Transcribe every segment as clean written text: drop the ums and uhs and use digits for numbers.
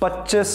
25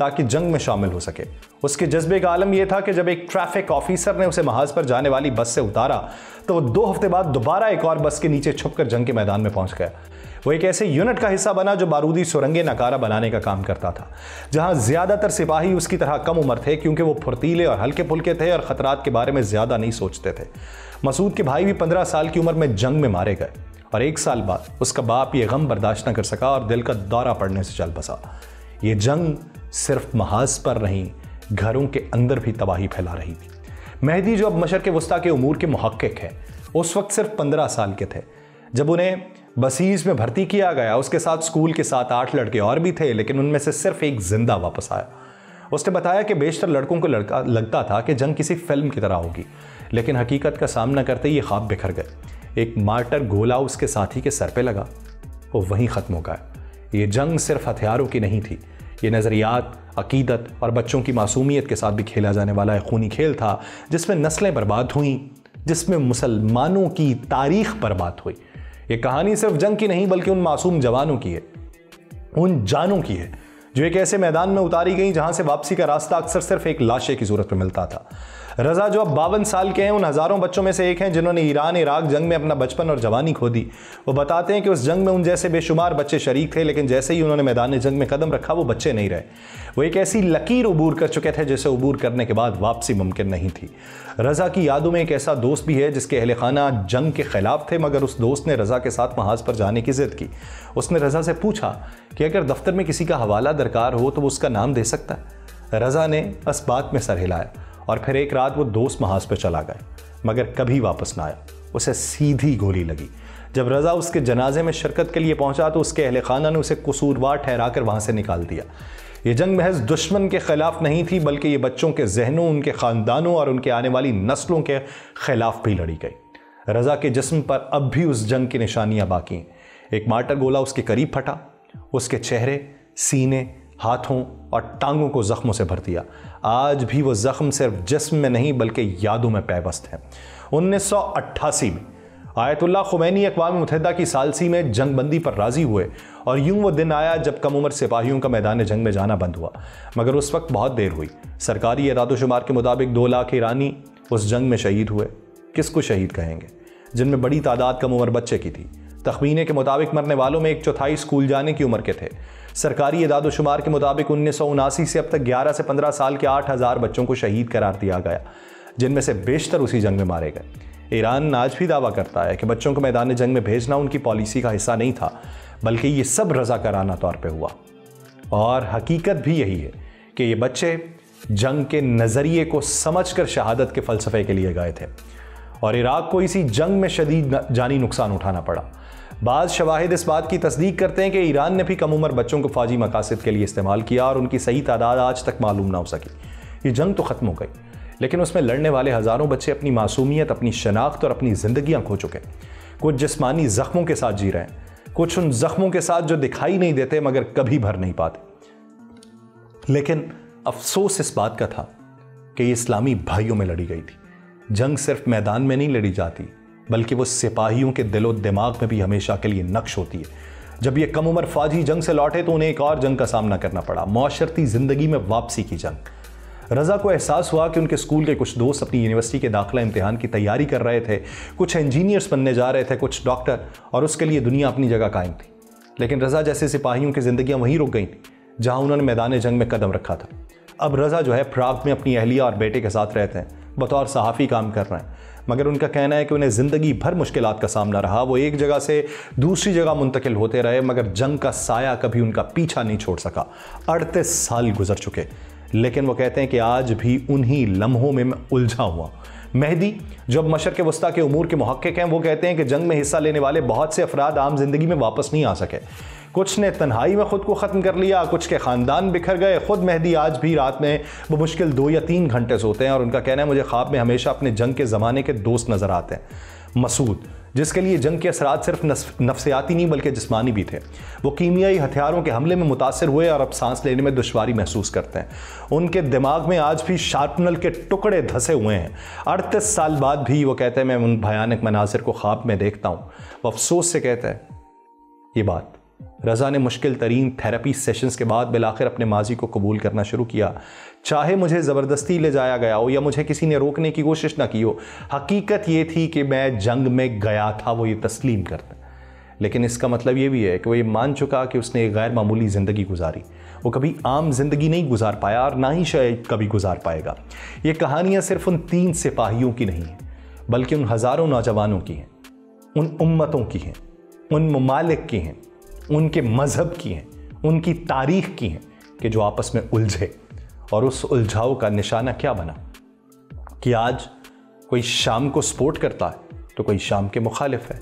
تاکہ جنگ میں شامل ہو سکے۔ اس کے جذبے کا عالم یہ تھا کہ جب ایک ٹریفک آفیسر نے اسے محاذ پر جانے والی بس سے اتارا تو وہ 2 ہفتے بعد دوبارہ ایک اور بس کے نیچے چھپ کر جنگ کے میدان میں پہنچ گیا۔ وہ ایک ایسے یونٹ کا حصہ بنا جو بارودی سرنگیں ناکارہ بنانے کا کام کرتا تھا، جہاں زیادہ تر سپاہی اس کی طرح کم عمر تھے کیونکہ وہ پھرتیلے اور ہلکے پھلکے تھے اور خطرات کے بارے میں زیادہ نہیں سوچتے تھے۔ مسعود کے بھائی بھی 15 سال کی عمر میں جنگ میں مارے گئے اور 1 سال بعد اس کا باپ یہ غم برداشت نہ کر سکا اور دل کا دورہ پڑنے سے چل بسا۔ یہ جنگ صرف محاذ پر نہیں، گھروں کے اندر بھی تباہی پھیلا رہی تھی۔ مہدی جو اب مشرق وسطیٰ کے امور کے محقق ہیں، اس وقت صرف 15 سال کے تھے جب انہیں بسیج میں بھرتی کیا گیا۔ اس کے ساتھ اسکول کے 7-8 لڑکے اور بھی تھے، لیکن ان میں سے صرف ایک زندہ واپس آیا۔ اس نے بتایا کہ بیشتر لڑکوں کو لگتا تھا کہ جنگ کسی فلم کی طرح ہوگی، لیکن حقیقت کا سامنا کرتے یہ خواب بکھر گئے۔ ایک مارٹر گولا اس کے ساتھی کے سر پہ لگا، وہ وہیں ختم ہو گیا۔ یہ جنگ صرف ہتھیاروں کی نہیں تھی، یہ نظریات، عقیدت اور بچوں کی معصومیت کے ساتھ بھی کھیلا جانے والا ایک خونی کھیل تھا، جس میں نسلیں برباد ہوئیں، جس میں مسلمانوں کی تاریخ برباد ہوئی۔ یہ کہانی صرف جنگ کی نہیں بلکہ ان معصوم جوانوں کی ہے، ان جانوں کی ہے جو ایک ایسے میدان میں اتاری گئیں جہاں سے واپسی کا راستہ اکثر صرف ایک لاشے کی صورت میں ملتا تھا۔ رضا جو اب 52 سال کے ہیں، ان ہزاروں بچوں میں سے ایک ہیں جنہوں نے ایران عراق جنگ میں اپنا بچپن اور جوانی کھو دی۔ وہ بتاتے ہیں کہ اس جنگ میں ان جیسے بے شمار بچے شریک تھے، لیکن جیسے ہی انہوں نے میدان جنگ میں قدم رکھا وہ بچے نہیں رہے۔ وہ ایک ایسی لکیر عبور کر چکے تھے جسے عبور کرنے کے بعد واپسی ممکن نہیں تھی۔ رضا کی یادوں میں ایک ایسا دوست بھی ہے جس کے اہل خانہ جنگ کے خلاف تھے، مگر اس دوست نے رضا کے ساتھ محاذ پر جانے کی ضد کی۔ اس نے رضا سے پوچھا کہ اگر دفتر میں کسی کا حوالہ درکار ہو تو وہ اس کا نام دے سکتا ہے۔ رضا نے اس بات میں سر ہلایا اور پھر ایک رات وہ دوست محاذ پہ چلا گیا، مگر کبھی واپس نہ آیا۔ اسے سیدھی گولی لگی۔ جب رضا اس کے جنازے میں شرکت کے لیے پہنچا تو اس کے اہل خانہ نے اسے قصوروار ٹھہرا کر وہاں سے نکال دیا۔ یہ جنگ محض دشمن کے خلاف نہیں تھی بلکہ یہ بچوں کے ذہنوں، ان کے خاندانوں اور ان کے آنے والی نسلوں کے خلاف بھی لڑی گئی۔ رضا کے جسم پر اب بھی اس جنگ کی نشانیاں باقی ہیں۔ ایک مارٹر گولا اس کے قریب پھٹا، اس کے چہرے، سینے، ہاتھوں اور ٹانگوں کو زخموں سے بھر دیا۔ آج بھی وہ زخم صرف جسم میں نہیں بلکہ یادوں میں پیوست ہیں۔ 1988 میں آیت اللہ خمینی اقوام متحدہ کی ثالثی میں جنگ بندی پر راضی ہوئے اور یوں وہ دن آیا جب کم عمر سپاہیوں کا میدان جنگ میں جانا بند ہوا، مگر اس وقت بہت دیر ہوئی۔ سرکاری اعداد و شمار کے مطابق 2 لاکھ ایرانی اس جنگ میں شہید ہوئے۔ کس کو شہید کہیں گے؟ جن میں بڑی تعداد کم عمر بچے کی تھی۔ تخمینے کے مطابق مرنے والوں میں 1/4 اسکول جانے کی عمر کے تھے۔ سرکاری اعداد و شمار کے مطابق 1979 سے اب تک 11 سے 15 سال کے 8000 بچوں کو شہید قرار دیا گیا، جن میں سے بیشتر اسی جنگ میں مارے گئے۔ ایران آج بھی دعویٰ کرتا ہے کہ بچوں کو میدان جنگ میں بھیجنا ان کی پالیسی کا حصہ نہیں تھا، بلکہ یہ سب رضاکارانہ طور پہ ہوا۔ اور حقیقت بھی یہی ہے کہ یہ بچے جنگ کے نظریے کو سمجھ کر شہادت کے فلسفے کے لیے گئے تھے، اور عراق کو اسی جنگ میں شدید جانی نقصان اٹھانا پڑا۔ بعض شواہد اس بات کی تصدیق کرتے ہیں کہ ایران نے بھی کم عمر بچوں کو فوجی مقاصد کے لیے استعمال کیا اور ان کی صحیح تعداد آج تک معلوم نہ ہو سکی۔ یہ جنگ تو ختم ہو گئی، لیکن اس میں لڑنے والے ہزاروں بچے اپنی معصومیت، اپنی شناخت اور اپنی زندگیاں کھو چکے۔ کچھ جسمانی زخموں کے ساتھ جی رہے ہیں، کچھ ان زخموں کے ساتھ جو دکھائی نہیں دیتے مگر کبھی بھر نہیں پاتے۔ لیکن افسوس اس بات کا تھا کہ یہ اسلامی بھائیوں میں لڑی گئی تھی۔ جنگ صرف میدان میں نہیں لڑی جاتی بلکہ وہ سپاہیوں کے دل و دماغ میں بھی ہمیشہ کے لیے نقش ہوتی ہے۔ جب یہ کم عمر فوجی جنگ سے لوٹے تو انہیں ایک اور جنگ کا سامنا کرنا پڑا، معاشرتی زندگی میں واپسی کی جنگ۔ رضا کو احساس ہوا کہ ان کے اسکول کے کچھ دوست اپنی یونیورسٹی کے داخلہ امتحان کی تیاری کر رہے تھے، کچھ انجینئرز بننے جا رہے تھے، کچھ ڈاکٹر، اور اس کے لیے دنیا اپنی جگہ قائم تھی۔ لیکن رضا جیسے سپاہیوں کی زندگیاں وہیں رک گئیں تھیں جہاں انہوں نے میدان جنگ میں قدم رکھا تھا۔ اب رضا جو ہے پراگ میں اپنی اہلیہ اور بیٹے کے ساتھ رہتے ہیں، بطور صحافی کام کر رہے ہیں، مگر ان کا کہنا ہے کہ انہیں زندگی بھر مشکلات کا سامنا رہا۔ وہ ایک جگہ سے دوسری جگہ منتقل ہوتے رہے مگر جنگ کا سایہ کبھی ان کا پیچھا نہیں چھوڑ سکا۔ 38 سال گزر چکے، لیکن وہ کہتے ہیں کہ آج بھی انہی لمحوں میں الجھا ہوا۔ مہدی جو اب مشرق وسطیٰ کے امور کے محقق ہیں، وہ کہتے ہیں کہ جنگ میں حصہ لینے والے بہت سے افراد عام زندگی میں واپس نہیں آ سکے۔ کچھ نے تنہائی میں خود کو ختم کر لیا، کچھ کے خاندان بکھر گئے۔ خود مہدی آج بھی رات میں بمشکل 2 یا 3 گھنٹے سوتے ہیں اور ان کا کہنا ہے مجھے خواب میں ہمیشہ اپنے جنگ کے زمانے کے دوست نظر آتے ہیں۔ مسعود جس کے لیے جنگ کے اثرات صرف نفسیاتی نہیں بلکہ جسمانی بھی تھے، وہ کیمیائی ہتھیاروں کے حملے میں متاثر ہوئے اور اب سانس لینے میں دشواری محسوس کرتے ہیں۔ ان کے دماغ میں آج بھی شارپنل کے ٹکڑے دھسے ہوئے ہیں۔ 38 سال بعد بھی وہ کہتے ہیں میں ان بھیانک مناظر کو خواب میں دیکھتا ہوں۔ وہ افسوس سے کہتے ہیں یہ بات رضا نے مشکل ترین تھیراپی سیشنز کے بعد بالآخر اپنے ماضی کو قبول کرنا شروع کیا. چاہے مجھے زبردستی لے جایا گیا ہو یا مجھے کسی نے روکنے کی کوشش نہ کی ہو, حقیقت یہ تھی کہ میں جنگ میں گیا تھا, وہ یہ تسلیم کرتا. لیکن اس کا مطلب یہ بھی ہے کہ وہ یہ مان چکا کہ اس نے ایک غیر معمولی زندگی گزاری. وہ کبھی عام زندگی نہیں گزار پایا اور نہ ہی شاید کبھی گزار پائے گا. یہ کہانیاں صرف ان 3 سپاہیوں کی نہیں ہیں, بلکہ ان ہزاروں نوجوانوں کی ہیں, ان امتوں کی ہیں, ان ممالک کی ہیں, ان کے مذہب کی ہیں, ان کی تاریخ کی ہیں کہ جو آپس میں الجھے. اور اس الجھاؤ کا نشانہ کیا بنا کہ آج کوئی شام کو سپورٹ کرتا ہے تو کوئی شام کے مخالف ہے,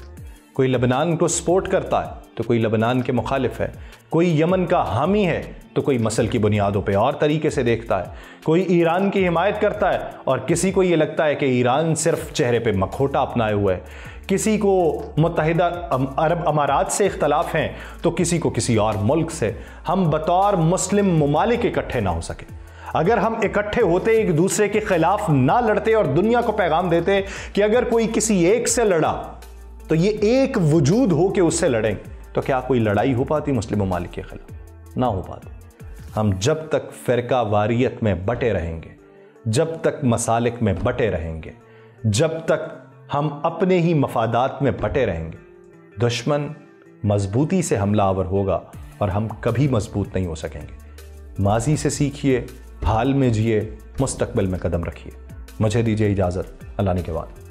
کوئی لبنان کو سپورٹ کرتا ہے تو کوئی لبنان کے مخالف ہے, کوئی یمن کا حامی ہے تو کوئی مسل کی بنیادوں پہ اور طریقے سے دیکھتا ہے, کوئی ایران کی حمایت کرتا ہے اور کسی کو یہ لگتا ہے کہ ایران صرف چہرے پہ مکھوٹا اپنائے ہوئے ہے, کسی کو متحدہ عرب امارات سے اختلاف ہیں تو کسی کو کسی اور ملک سے. ہم بطور مسلم ممالک اکٹھے نہ ہو سکے. اگر ہم اکٹھے ہوتے, ایک دوسرے کے خلاف نہ لڑتے اور دنیا کو پیغام دیتے کہ اگر کوئی کسی ایک سے لڑا تو یہ ایک وجود ہو کہ اس سے لڑیں, تو کیا کوئی لڑائی ہو پاتی مسلم ممالک کے خلاف؟ نہ ہو پاتی. ہم جب تک فرقہ واریت میں بٹے رہیں گے, جب تک مسالک میں بٹے رہیں گے, جب تک ہم اپنے ہی مفادات میں بٹے رہیں گے, دشمن مضبوطی سے حملہ آور ہوگا اور ہم کبھی مضبوط نہیں ہو سکیں گے. ماضی سے سیکھیے, حال میں جیے, مستقبل میں قدم رکھیے. مجھے دیجیے اجازت. اللہ نے کے بعد.